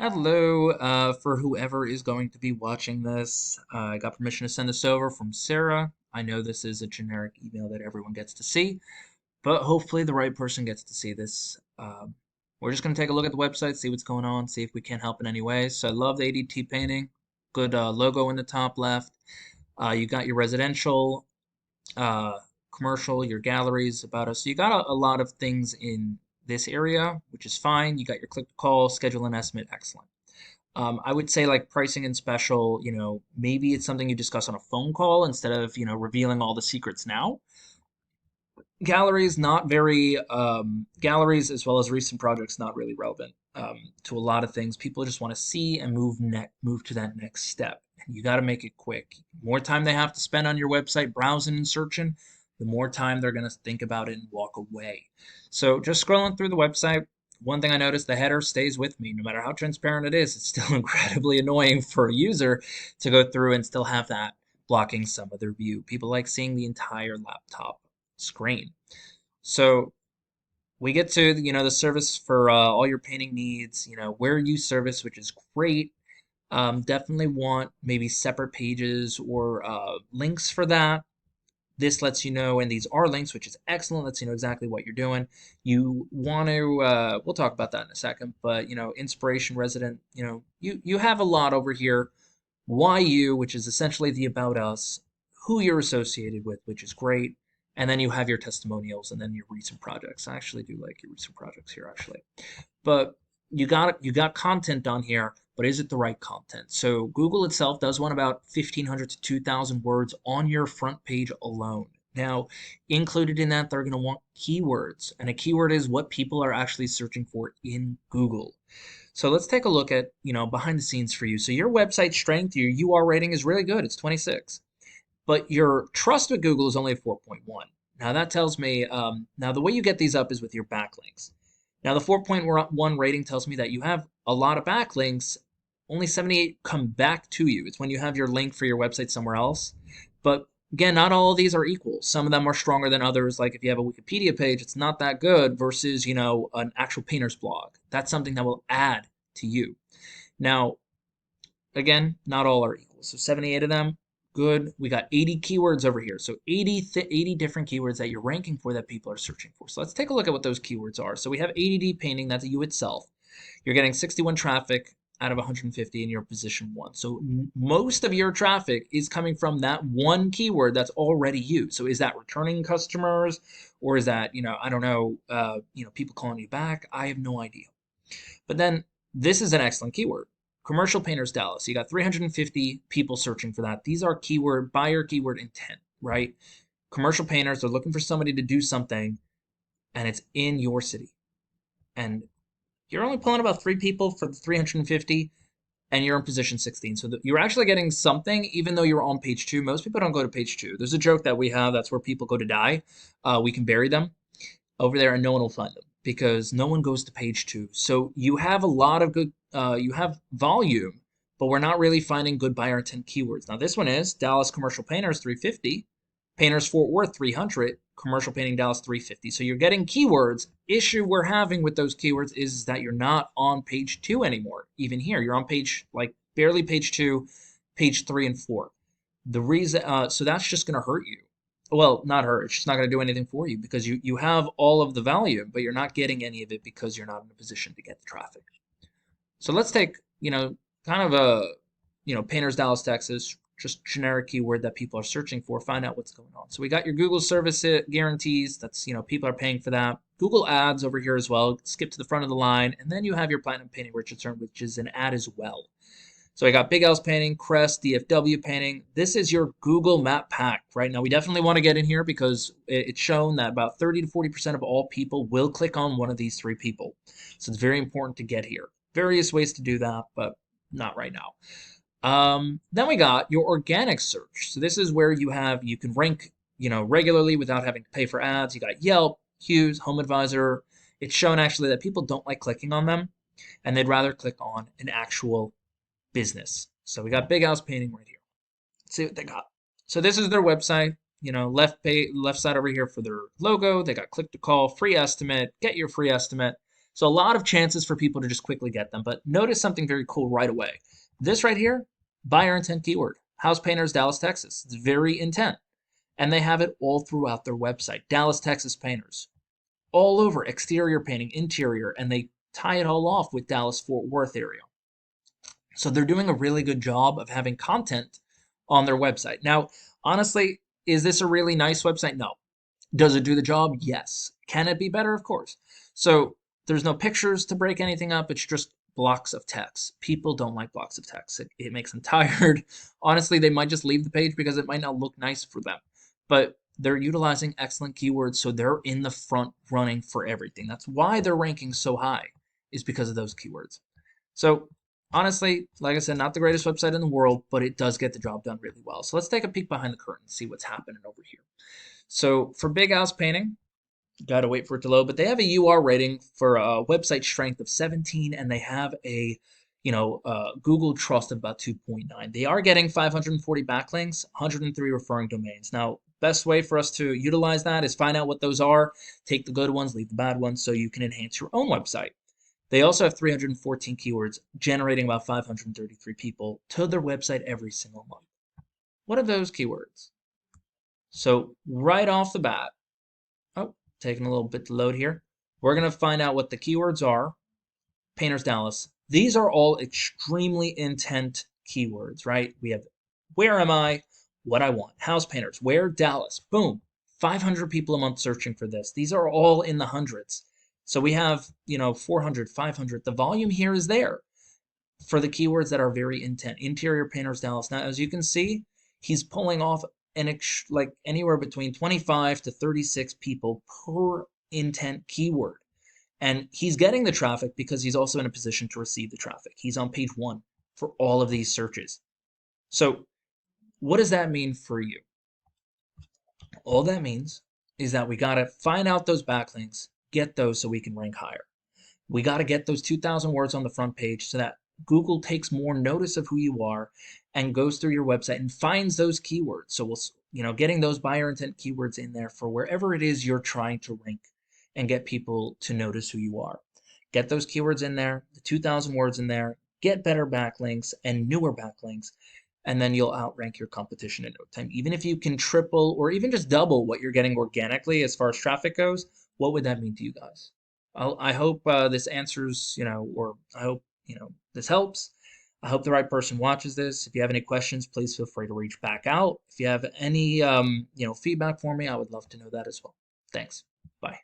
Hello, for whoever is going to be watching this. I got permission to send this over from Sarah. I know this is a generic email that everyone gets to see, but hopefully the right person gets to see this. We're just going to take a look at the website, see what's going on, see if we can help in any way. So I love the ADT painting. Good logo in the top left. You got your residential, uh, commercial, your galleries about us. So you got a lot of things in this area, which is fine. You got your click to call, schedule an estimate, excellent. I would say like pricing and special, maybe it's something you discuss on a phone call instead of, revealing all the secrets now. Galleries, not very, galleries as well as recent projects, not really relevant to a lot of things. People just want to see and move to that next step. And you got to make it quick. The more time they have to spend on your website browsing and searching, the more time they're going to think about it and walk away. So just scrolling through the website, one thing I noticed, the header stays with me. No matter how transparent it is, it's still incredibly annoying for a user to go through and still have that blocking some of their view. People like seeing the entire laptop screen. So we get to the service for all your painting needs. Where you service, which is great. Definitely want maybe separate pages or links for that. This lets you know, and these are links, which is excellent. Lets you know exactly what you're doing. You want to, we'll talk about that in a second, but inspiration resident, you have a lot over here. Why you, which is essentially the about us, who you're associated with, which is great. And then you have your testimonials and then your recent projects. I actually do like your recent projects here, actually. But you got content on here, but is it the right content? So Google itself does want about 1,500 to 2,000 words on your front page alone. Now, included in that, they're going to want keywords, and a keyword is what people are actually searching for in Google. So let's take a look at, behind the scenes for you. So your website strength, your UR rating is really good. It's 26. But your trust with Google is only a 4.1. Now that tells me, now the way you get these up is with your backlinks. Now the 4.1 rating tells me that you have a lot of backlinks, only 78 come back to you. It's when you have your link for your website somewhere else. But again, not all of these are equal. Some of them are stronger than others. Like if you have a Wikipedia page, it's not that good versus, an actual painter's blog. That's something that will add to you. Now, again, not all are equal. So 78 of them, good. We got 80 keywords over here. So 80 different keywords that you're ranking for that people are searching for. So let's take a look at what those keywords are. So we have ATD painting, that's you itself. You're getting 61 traffic out of 150 in your position 1. So most of your traffic is coming from that one keyword that's already you. So is that returning customers, or is that, I don't know, people calling you back? I have no idea. But then this is an excellent keyword. Commercial painters Dallas. You got 350 people searching for that. These are buyer keyword intent, right? Commercial painters are looking for somebody to do something, and it's in your city. And you're only pulling about 3 people for the 350, and you're in position 16. So you're actually getting something, even though you're on page 2. Most people don't go to page 2. There's a joke that we have, that's where people go to die. We can bury them over there, and no one will find them because no one goes to page 2. So you have a lot of good, you have volume, but we're not really finding good buyer intent keywords. Now this one is Dallas Commercial Painters 350, Painters Fort Worth 300, Commercial Painting Dallas 350. So you're getting keywords. Issue we're having with those keywords is that you're not on page 2 anymore. Even here, you're on page, like barely page 2, page 3 and 4. The reason, so that's just going to hurt you. Well, not hurt. It's just not going to do anything for you because you have all of the value, but you're not getting any of it because you're not in a position to get the traffic. So let's take, kind of a, Painters Dallas, Texas, just generic keyword that people are searching for, find out what's going on. So we got your Google service guarantees. That's, people are paying for that. Google ads over here as well. Skip to the front of the line. And then you have your Platinum Painting Richardson, which is an ad as well. So I got Big L's painting, Crest, DFW painting. This is your Google map pack, right? Now we definitely want to get in here because it's shown that about 30 to 40% of all people will click on one of these 3 people. So it's very important to get here. Various ways to do that, but not right now. Then we got your organic search. So this is where you can rank, regularly without having to pay for ads. You got Yelp, Hughes, Home Advisor. It's shown actually that people don't like clicking on them, and they'd rather click on an actual business. So we got Big House Painting right here. Let's see what they got. So this is their website. Left side over here for their logo. They got click to call, free estimate, get your free estimate. So a lot of chances for people to just quickly get them. But notice something very cool right away. This right here, buyer intent keyword, house painters, Dallas, Texas. It's very intent. And they have it all throughout their website. Dallas, Texas painters. All over, exterior painting, interior, and they tie it all off with Dallas Fort Worth area. So they're doing a really good job of having content on their website. Now, honestly, is this a really nice website? No. Does it do the job? Yes. Can it be better? Of course. So there's no pictures to break anything up. It's just blocks of text. People don't like blocks of text. It makes them tired. Honestly, they might just leave the page because it might not look nice for them. But they're utilizing excellent keywords, so they're in the front running for everything. That's why they're ranking so high, is because of those keywords. So honestly, like I said, not the greatest website in the world, but it does get the job done really well. So let's take a peek behind the curtain and see what's happening over here. So for Big House Painting, gotta wait for it to load, but they have a UR rating for a website strength of 17, and they have a Google Trust of about 2.9. They are getting 540 backlinks, 103 referring domains. Now, best way for us to utilize that is find out what those are, take the good ones, leave the bad ones, so you can enhance your own website. They also have 314 keywords, generating about 533 people to their website every single month. What are those keywords? So right off the bat, oh, taking a little bit to load here, we're going to find out what the keywords are. Painters Dallas. These are all extremely intent keywords, right? We have where am I, what I want. House painters, where Dallas. Boom. 500 people a month searching for this. These are all in the hundreds. So we have, 400, 500. The volume here is there for the keywords that are very intent. Interior painters Dallas. Now, as you can see, he's pulling off like anywhere between 25 to 36 people per intent keyword. And he's getting the traffic because he's also in a position to receive the traffic. He's on page 1 for all of these searches. So what does that mean for you? All that means is that we got to find out those backlinks, get those so we can rank higher. We got to get those 2,000 words on the front page so that Google takes more notice of who you are and goes through your website and finds those keywords. So getting those buyer intent keywords in there for wherever it is you're trying to rank and get people to notice who you are. Get those keywords in there, the 2,000 words in there, get better backlinks and newer backlinks, and then you'll outrank your competition in no time. Even if you can triple or even just double what you're getting organically as far as traffic goes, what would that mean to you guys? I hope this answers, or I hope, this helps. I hope the right person watches this. If you have any questions, please feel free to reach back out. If you have any, feedback for me, I would love to know that as well. Thanks. Bye.